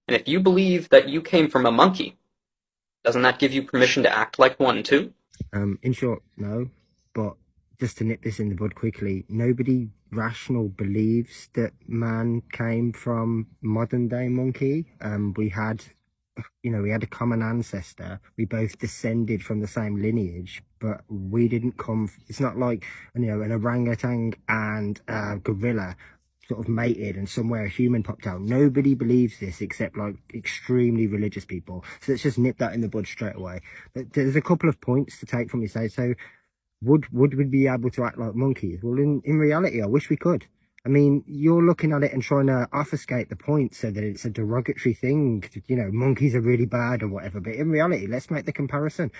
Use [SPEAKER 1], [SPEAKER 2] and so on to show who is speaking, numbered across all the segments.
[SPEAKER 1] And if you believe that you came from a monkey, doesn't that give you permission to act like one too?
[SPEAKER 2] In short, no. But just to nip this in the bud quickly, nobody rational believes that man came from modern day monkey. We had a common ancestor. We both descended from the same lineage, but we didn't come. It's not like an orangutan and a gorilla sort of mated and somewhere a human popped out. Nobody believes this except like extremely religious people. So let's just nip that in the bud straight away. But there's a couple of points to take from you. Say so. Would we be able to act like monkeys? Well, in reality, I wish we could. I mean, you're looking at it and trying to obfuscate the point so that it's a derogatory thing. Monkeys are really bad or whatever. But in reality, let's make the comparison.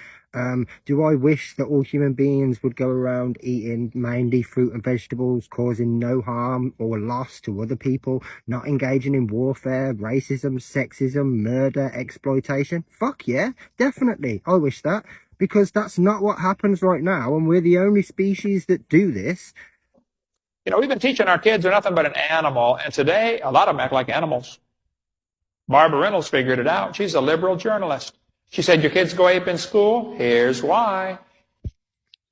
[SPEAKER 2] Do I wish that all human beings would go around eating mainly fruit and vegetables, causing no harm or loss to other people, not engaging in warfare, racism, sexism, murder, exploitation? Fuck yeah, definitely. I wish that because that's not what happens right now, and we're the only species that do this.
[SPEAKER 3] We've been teaching our kids they're nothing but an animal, and today a lot of them act like animals. Barbara Reynolds figured it out. She's a liberal journalist. She said, your kids go ape in school? Here's why.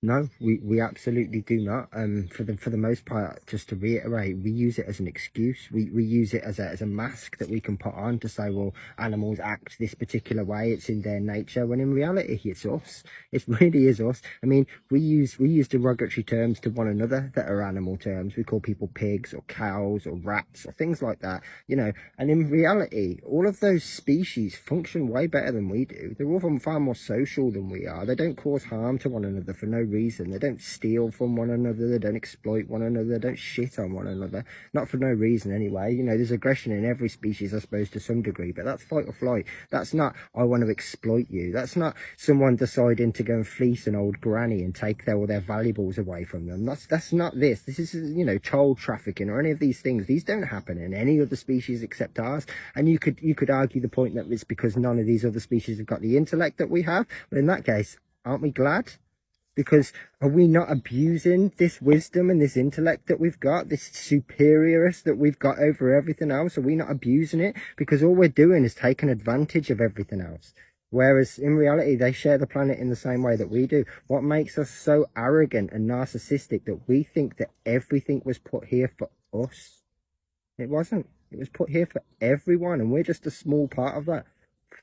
[SPEAKER 2] No, we absolutely do not. For the most part, just to reiterate, we use it as an excuse. We use it as a mask that we can put on to say, well, animals act this particular way. It's in their nature. When in reality, it's us. It really is us. I mean, we use derogatory terms to one another that are animal terms. We call people pigs or cows or rats or things like that. And in reality, all of those species function way better than we do. They're all far more social than we are. They don't cause harm to one another for no reason. They don't steal from one another. They don't exploit one another. They don't shit on one another. Not for no reason anyway. There's aggression in every species, I suppose, to some degree, but that's fight or flight. That's not, I want to exploit you. That's not someone deciding to go and fleece an old granny and take all their valuables away from them. That's not this. This is, child trafficking or any of these things. These don't happen in any other species except ours. And you could argue the point that it's because none of these other species have got the intellect that we have. But in that case, aren't we glad? Because are we not abusing this wisdom and this intellect that we've got, this superiorness that we've got over everything else? Are we not abusing it? Because all we're doing is taking advantage of everything else. Whereas in reality, they share the planet in the same way that we do. What makes us so arrogant and narcissistic that we think that everything was put here for us? It wasn't. It was put here for everyone, and we're just a small part of that.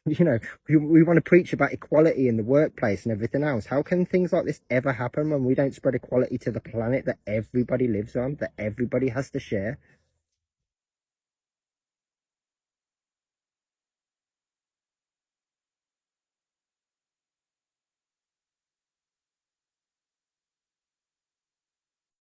[SPEAKER 2] We want to preach about equality in the workplace and everything else. How can things like this ever happen when we don't spread equality to the planet that everybody lives on, that everybody has to share?